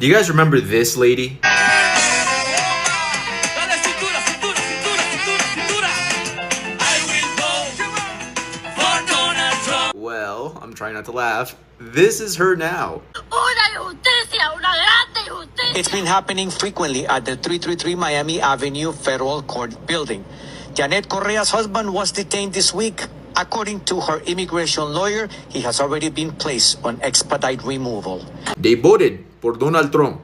Do you guys remember this lady? Well, I'm trying not to laugh. This is her now. It's been happening frequently at the 333 Miami Avenue Federal Court building. Janet Correa's husband was detained this week. According to her immigration lawyer, he has already been placed on expedite removal. They voted por Donald Trump.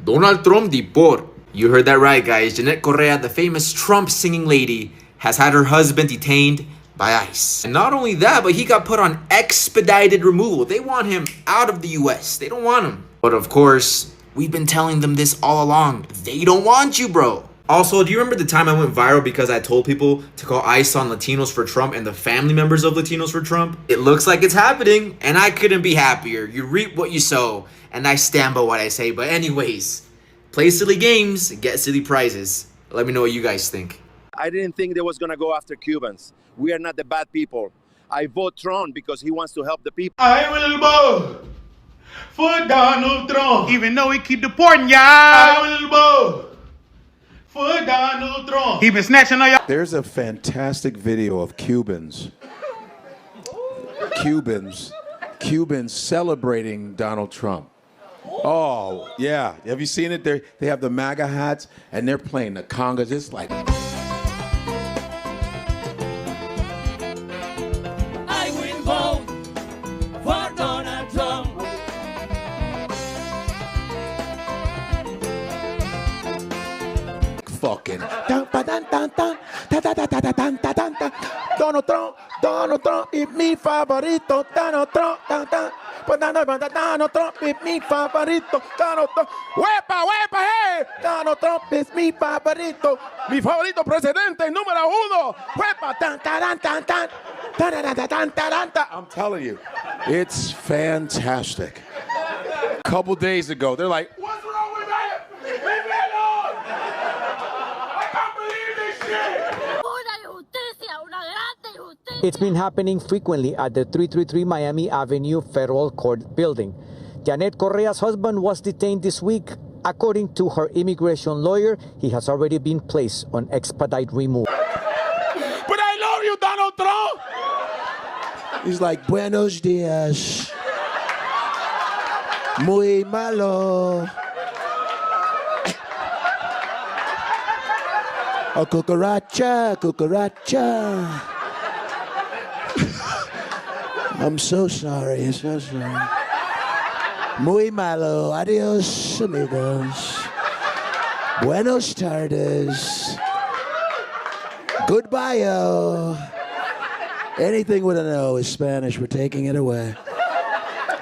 Donald Trump deport. You heard that right, guys. Janet Correa, the famous Trump singing lady, has had her husband detained by ICE. And not only that, but he got put on expedited removal. They want him out of the US. They don't want him. But of course, we've been telling them this all along. They don't want you, bro. Also, do you remember the time I went viral because I told people to call ICE on Latinos for Trump and the family members of Latinos for Trump? It looks like it's happening, and I couldn't be happier. You reap what you sow, and I stand by what I say. But anyways, play silly games, get silly prizes. Let me know what you guys think. I didn't think they was going to go after Cubans. We are not the bad people. I vote Trump because he wants to help the people. I will vote for Donald Trump. Even though he keep deporting y'all. I will vote for Donald Trump. He been snatching on y'all. There's a fantastic video of Cubans celebrating Donald Trump. Oh, yeah. Have you seen it? They have the MAGA hats, and they're playing the congas. It's like... I will vote for Donald Trump. Fucking... Donald Trump es mi favorito. Donald Trump es mi favorito. Donald Trump. ¡Huepa, huepa, hey! Donald Trump es mi favorito. Mi favorito presidente número uno. ¡Huepa! I'm telling you, it's fantastic. A couple days ago, they're like, what's wrong with that? Leave me alone! I can't believe this shit! It's been happening frequently at the 333 Miami Avenue Federal Court building. Janet Correa's husband was detained this week. According to her immigration lawyer, he has already been placed on expedite removal. But I love you, Donald Trump! He's like, buenos dias. Muy malo. A cucaracha, cucaracha. I'm so sorry, so sorry. Muy malo. Adios, amigos. Buenos tardes. Goodbye, Anything with an O is Spanish. We're taking it away.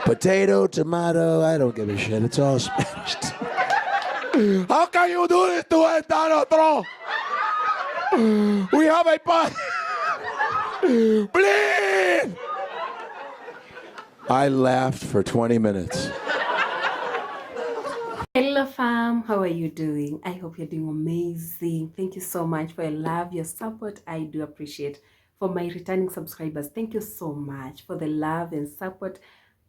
Potato, tomato, I don't give a shit. It's all Spanish. How can you do this to us, Donald Trump? We have a party. Please! I laughed for 20 minutes. Hello fam, how are you doing? I hope you're doing amazing. Thank you so much for your love, your support. I do appreciate. For my returning subscribers, thank you so much for the love and support.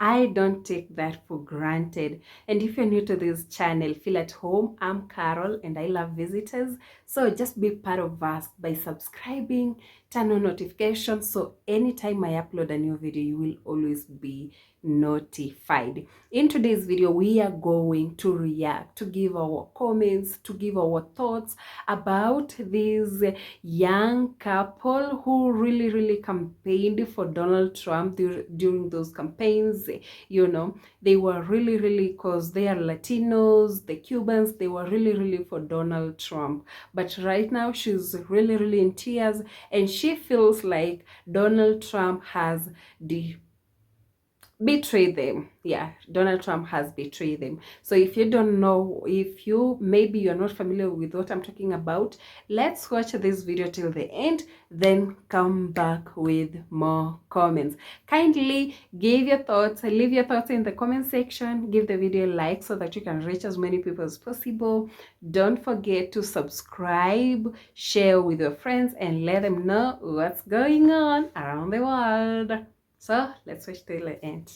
I don't take that for granted. And if you're new to this channel, feel at home. I'm Carol and I love visitors. So just be part of us by subscribing, turn on notifications, so anytime I upload a new video, you will always be notified. In today's video, we are going to react, to give our comments, to give our thoughts about this young couple who really campaigned for Donald Trump during those campaigns. You know, they were really, because they are Latinos, the Cubans, they were really for Donald Trump. But right now she's really in tears, and she feels like Donald Trump has betrayed them. Yeah, Donald Trump has betrayed them. So if you don't know, maybe you're not familiar with what I'm talking about, let's watch this video till the end, then come back with more comments. Kindly give your thoughts, leave your thoughts in the comment section, give the video a like so that you can reach as many people as possible. Don't forget to subscribe, share with your friends, and let them know what's going on around the world. So let's watch till the end.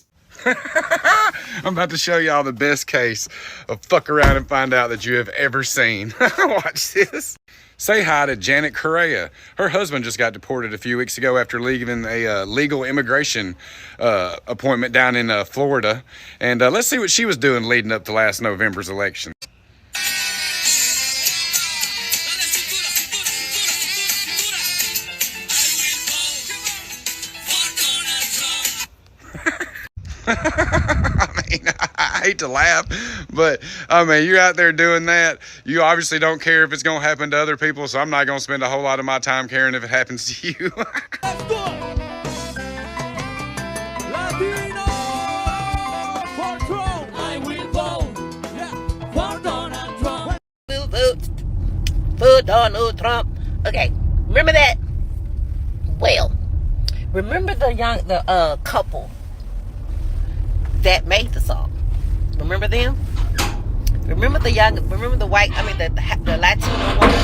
I'm about to show y'all the best case of fuck around and find out that you have ever seen. Watch this. Say hi to Janet Correa. Her husband just got deported a few weeks ago after leaving a legal immigration appointment down in Florida. And let's see what she was doing leading up to last November's election. I mean, I hate to laugh, but I mean, you're out there doing that. You obviously don't care if it's going to happen to other people, so I'm not going to spend a whole lot of my time caring if it happens to you. Let's go! Latino for Trump. I will vote. Yeah, for Donald Trump. Will vote for Donald Trump. Okay, remember that? Well, remember the couple that made the song. Remember them? Remember the white, the Latino woman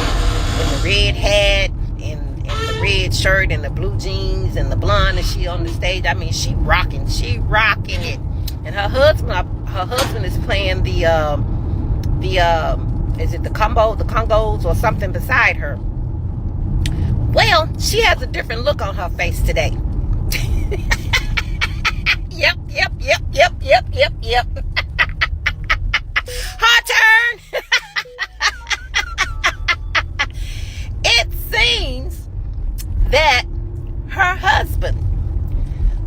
in the red hat and the red shirt and the blue jeans and the blonde, and she on the stage. I mean, she rocking it. And her husband is playing the is it the congos or something beside her. Well, she has a different look on her face today. Yep. Her turn. It seems that her husband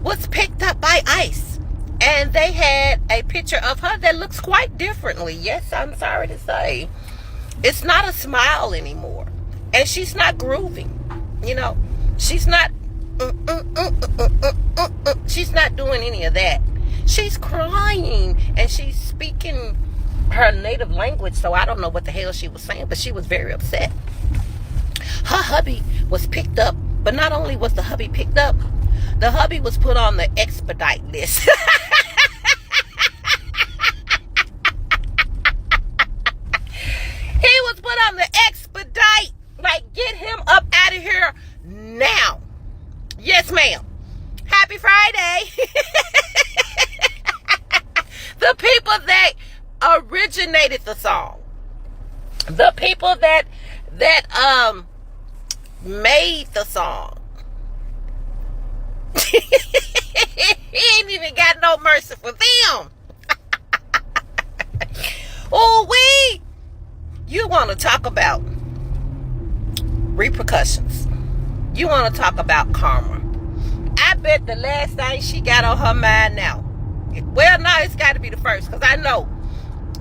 was picked up by ICE, and they had a picture of her that looks quite differently. Yes, I'm sorry to say. It's not a smile anymore, and she's not grooving. You know, she's not she's not doing any of that. She's crying and she's speaking her native language, so I don't know what the hell she was saying, but she was very upset. Her hubby was picked up, but not only was the hubby picked up, the hubby was put on the expedite list. He was put on the expedite, like, get him up out of here now. Yes, ma'am. Happy Friday. The people that originated the song, the people that made the song, he ain't even got no mercy for them. Oh, you want to talk about repercussions? You want to talk about karma? I bet the last thing she got on her mind now. Well, no, it's got to be the first, because I know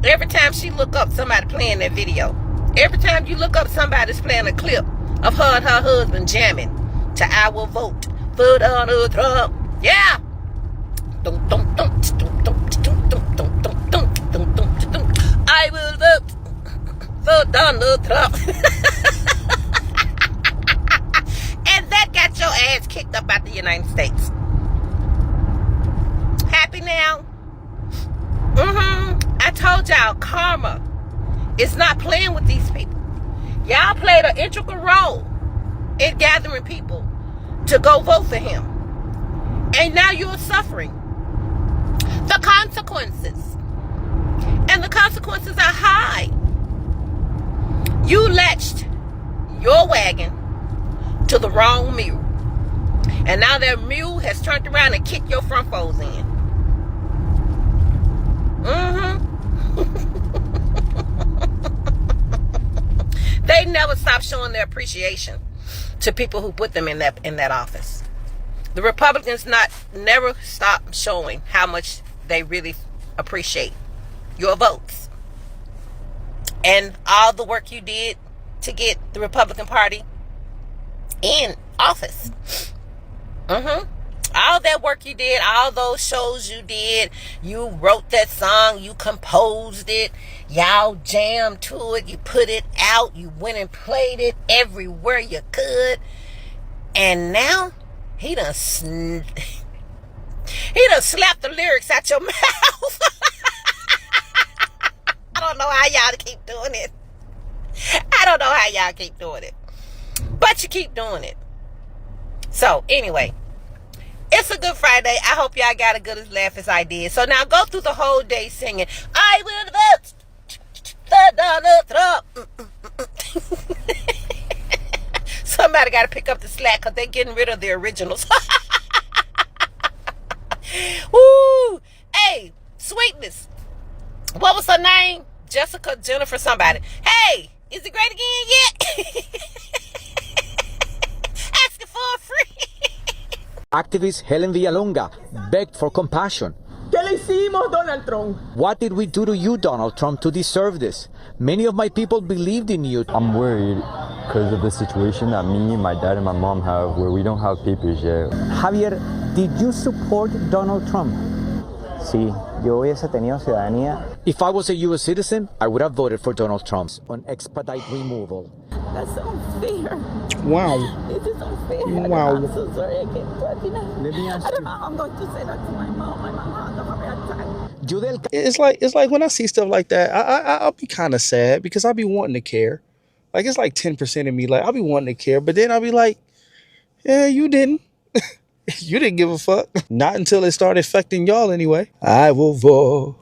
every time she look up somebody playing that video, every time you look up somebody's playing a clip of her and her husband jamming to "I will vote for Donald Trump." Yeah. I will vote for Donald Trump. And that got your ass kicked up out the United States. Happy now? I told y'all, karma is not playing with these people. Y'all played an integral role in gathering people to go vote for him. And now you're suffering the consequences. And the consequences are high. You latched your wagon to the wrong mule. And now that mule has turned around and kicked your front foes in. They never stop showing their appreciation to people who put them in that office. The Republicans never stop showing how much they really appreciate your votes and all the work you did to get the Republican Party in office. All that work you did, all those shows you did, you wrote that song, you composed it, y'all jammed to it, you put it out, you went and played it everywhere you could, and now he done slapped the lyrics out your mouth. I don't know how y'all keep doing it. But you keep doing it. So anyway, It's a good Friday. I hope y'all got a good laugh as I did. So now go through the whole day singing, I will vote for Donald Trump. Somebody got to pick up the slack because they're getting rid of the originals. Woo! Hey, Sweetness. What was her name? Jessica, Jennifer, somebody. Hey, is it great again yet? Asking for a free. Activist Helen Villalonga begged for compassion. ¿Qué le hicimos, Donald Trump? What did we do to you, Donald Trump, to deserve this? Many of my people believed in you. I'm worried because of the situation that me, my dad, and my mom have where we don't have papers yet. Javier, did you support Donald Trump? Sí, yo hubiese tenido ciudadanía. If I was a U.S. citizen, I would have voted for Donald Trump on expedite removal. That's unfair. Wow. This is unfair. Wow. I'm so sorry. I can't do it. Let me ask I don't you. know how I'm going to say that to my mom. My mom has a heart attack. It's like when I see stuff like that, I'll be kind of sad because I'll be wanting to care. Like it's like 10% of me, like I'll be wanting to care, but then I'll be like, yeah, you didn't. You didn't give a fuck. Not until it started affecting y'all anyway. I will vote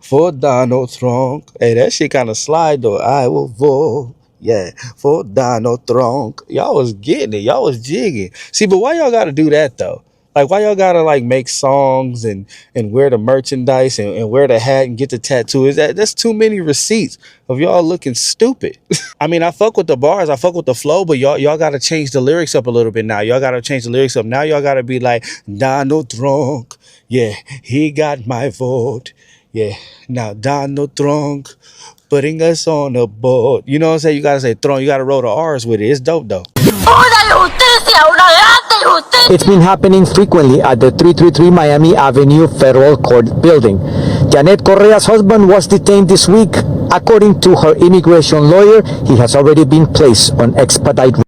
for Donald Trump. Hey, that shit kind of slide though. I will vote. Yeah, for Donald Trump. Y'all was getting it. Y'all was jigging. See, but why y'all gotta do that though? Like, why y'all gotta like make songs and wear the merchandise and wear the hat and get the tattoo? That's too many receipts of y'all looking stupid. I mean, I fuck with the bars, I fuck with the flow, but y'all gotta change the lyrics up a little bit now. Y'all gotta change the lyrics up. Now y'all gotta be like, Donald Trump, yeah, he got my vote. Yeah, now Donald Trump putting us on a board. You know what I'm saying? You gotta say Trump, you gotta roll the R's with it. It's dope though. It's been happening frequently at the 333 Miami Avenue Federal Court building. Janet Correa's husband was detained this week. According to her immigration lawyer, he has already been placed on expedite. You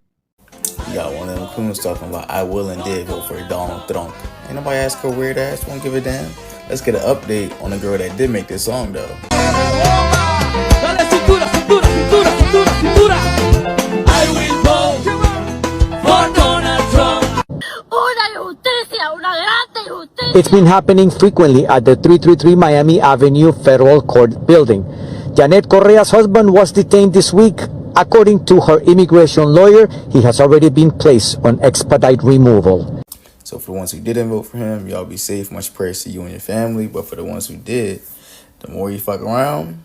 got one of them coons talking about I will and did vote for Donald Trump. Ain't nobody ask her weird ass, won't give a damn. Let's get an update on the girl that did make this song though. I will vote for Donald Trump. It's been happening frequently at the 333 Miami Avenue Federal Court building. Janet Correa's husband was detained this week. According to her immigration lawyer, he has already been placed on expedite removal. So for the ones who didn't vote for him, y'all be safe. Much prayers to you and your family. But for the ones who did, the more you fuck around,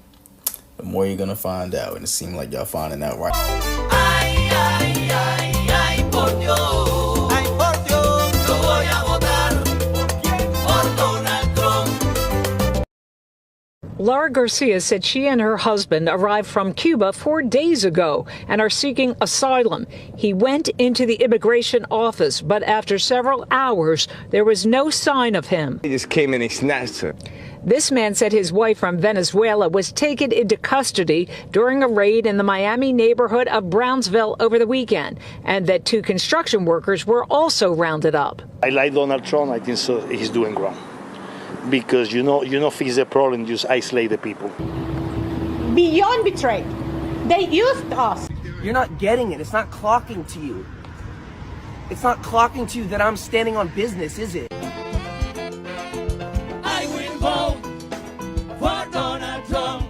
the more you're gonna find out. And it seemed like y'all finding out right. Ay, por Dios. Ay, por Dios. Yo voy a votar por Donald Trump. Laura Garcia said she and her husband arrived from Cuba 4 days ago and are seeking asylum. He went into the immigration office, but after several hours, there was no sign of him. He just came in and snatched her. This man said his wife from Venezuela was taken into custody during a raid in the Miami neighborhood of Brownsville over the weekend, and that 2 construction workers were also rounded up. I like Donald Trump. I think so he's doing wrong. Because you know, fix the problem, just isolate the people. Beyond betrayed. They used us. You're not getting it. It's not clocking to you. It's not clocking to you that I'm standing on business, is it? I will vote for Donald Trump.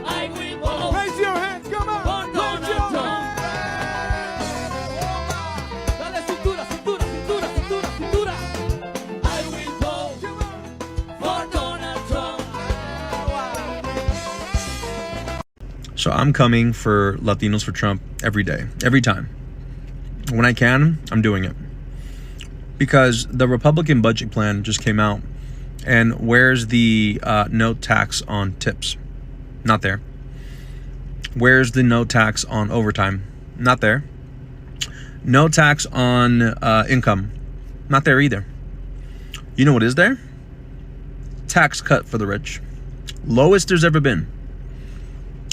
I will vote. Raise your hands, come on. For Donald Trump. Dale cintura, cintura, cintura, cintura, cintura. I will vote for Donald Trump. So I'm coming for Latinos for Trump every day, every time. When I can, I'm doing it. Because the Republican budget plan just came out. And where's the no tax on tips? Not there. Where's the no tax on overtime? Not there. No tax on income. Not there either. You know what is there? Tax cut for the rich. Lowest there's ever been.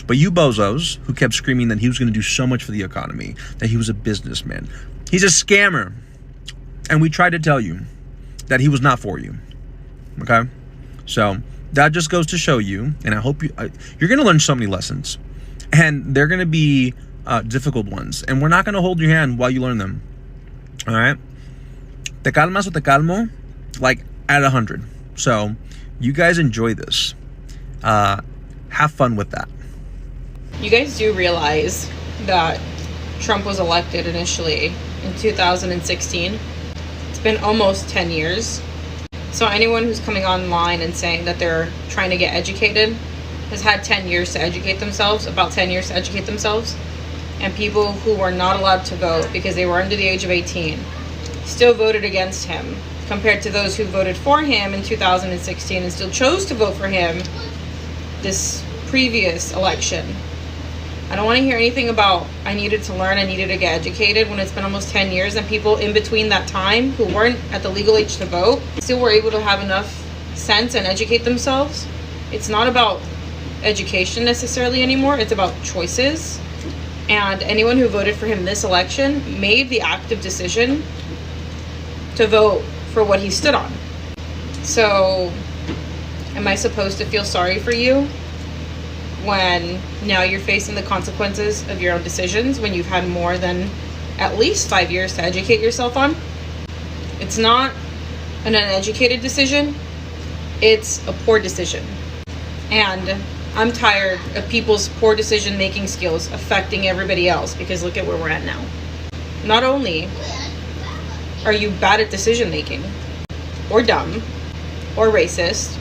But you bozos who kept screaming that he was going to do so much for the economy, that he was a businessman. He's a scammer. And we tried to tell you that he was not for you. Okay? So that just goes to show you, and I hope you're going to learn so many lessons. And they're going to be difficult ones. And we're not going to hold your hand while you learn them. All right? Te calmas o te calmo, like at 100. So you guys enjoy this. Have fun with that. You guys do realize that Trump was elected initially in 2016. It's been almost 10 years. So anyone who's coming online and saying that they're trying to get educated has had 10 years to educate themselves, about 10 years to educate themselves. And people who were not allowed to vote because they were under the age of 18 still voted against him, compared to those who voted for him in 2016 and still chose to vote for him this previous election. I don't want to hear anything about I needed to learn, I needed to get educated, when it's been almost 10 years and people in between that time who weren't at the legal age to vote still were able to have enough sense and educate themselves. It's not about education necessarily anymore, it's about choices. And anyone who voted for him this election made the active decision to vote for what he stood on. So am I supposed to feel sorry for you when now you're facing the consequences of your own decisions when you've had more than at least 5 years to educate yourself on? It's not an uneducated decision, it's a poor decision. And I'm tired of people's poor decision-making skills affecting everybody else, because look at where we're at now. Not only are you bad at decision-making, or dumb, or racist,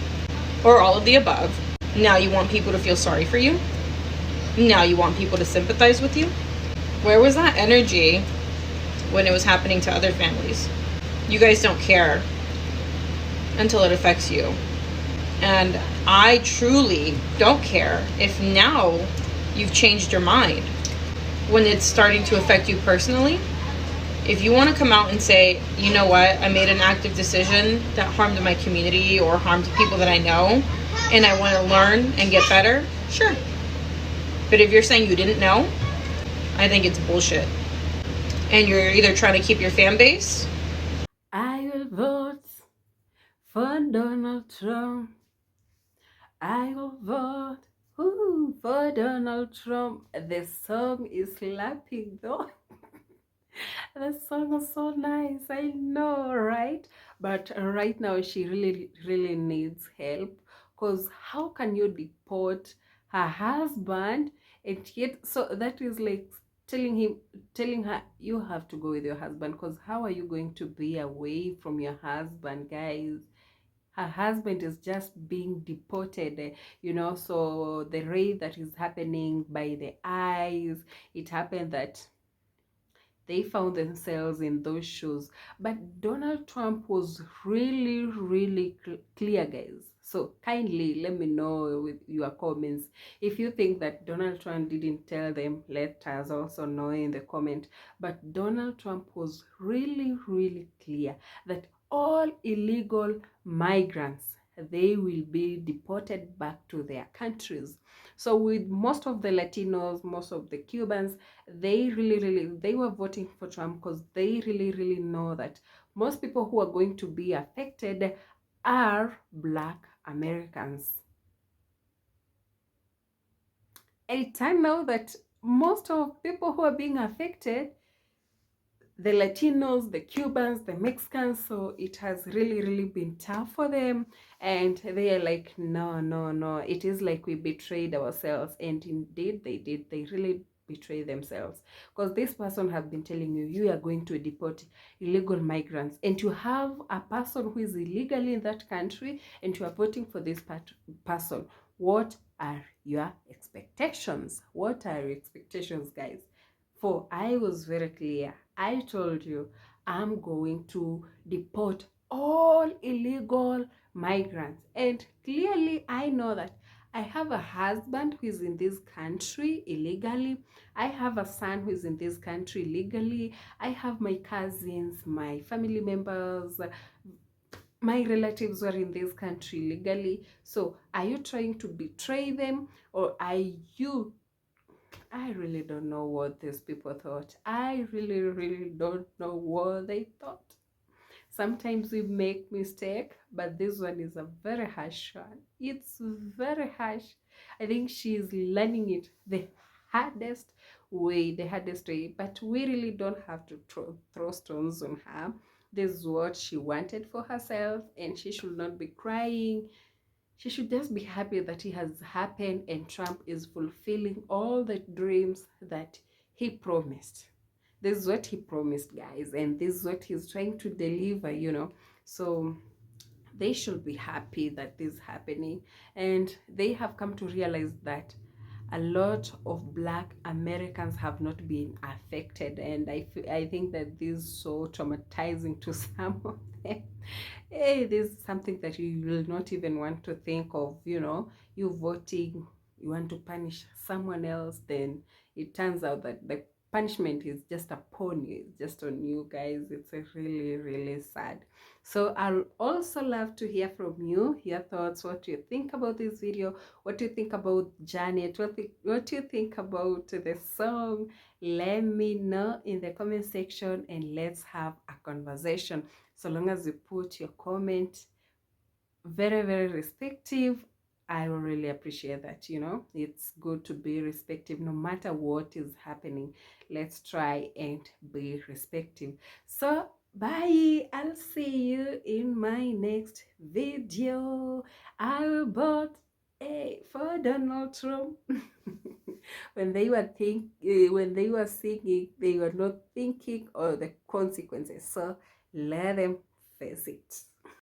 or all of the above, now you want people to feel sorry for you? Now you want people to sympathize with you? Where was that energy when it was happening to other families? You guys don't care until it affects you. And I truly don't care if now you've changed your mind when it's starting to affect you personally. If you want to come out and say, you know what, I made an active decision that harmed my community or harmed people that I know, and I want to learn and get better, sure. But if you're saying you didn't know, I think it's bullshit. And you're either trying to keep your fan base. I will vote for Donald Trump. I will vote for Donald Trump. The song is slapping though. The song is so nice, I know, right? But right now she really needs help, because how can you deport her husband and yet, so that is like telling her you have to go with your husband, because how are you going to be away from your husband, guys? Her husband is just being deported, so the rape that is happening by the eyes, it happened that they found themselves in those shoes. But Donald Trump was really clear, guys. So kindly let me know with your comments if you think that Donald Trump didn't tell them. Let us also know in the comment. But Donald Trump was really clear that all illegal migrants, they will be deported back to their countries. So with most of the Latinos, most of the Cubans, they they were voting for Trump because they really know that most people who are going to be affected are Black Americans. And it turned out that most of people who are being affected, the Latinos, the Cubans, the Mexicans, so it has really been tough for them. And they are like, no, it is like we betrayed ourselves. And indeed they did. They really betray themselves, because this person have been telling you, you are going to deport illegal migrants, and you have a person who is illegally in that country and you are voting for this person. What are your expectations? What are your expectations, guys? For I was very clear. I told you I'm going to deport all illegal migrants, and clearly I know that I have a husband who is in this country illegally. I have a son who is in this country legally. I have my cousins, my family members, my relatives who are in this country legally. So are you trying to betray them, or are you... I really don't know what these people thought. I really don't know what they thought. Sometimes we make mistake, but this one is a very harsh one. It's very harsh. I think she is learning it the hardest way, the hardest way, but we really don't have to throw stones on her. This is what she wanted for herself, and she should not be crying. She should just be happy that it has happened and Trump is fulfilling all the dreams that he promised. This is what he promised, guys, and this is what he's trying to deliver, you know. So they should be happy that this is happening, and they have come to realize that a lot of Black Americans have not been affected, and I think that this is so traumatizing to some of them. Hey, this is something that you will not even want to think of, you know, you voting, you want to punish someone else, then it turns out that the punishment is just upon you, it's just on you, guys. It's a really, really sad. So I'll also love to hear from you, your thoughts, what do you think about this video, what do you think about Janet, what do you think about the song? Let me know in the comment section and let's have a conversation. So long as you put your comment very, very respective, I will really appreciate that. You know, it's good to be respective no matter what is happening. Let's try and be respective. So bye, I'll see you in my next video. I bought for Donald Trump. When they were singing, they were not thinking of the consequences, so let them face it.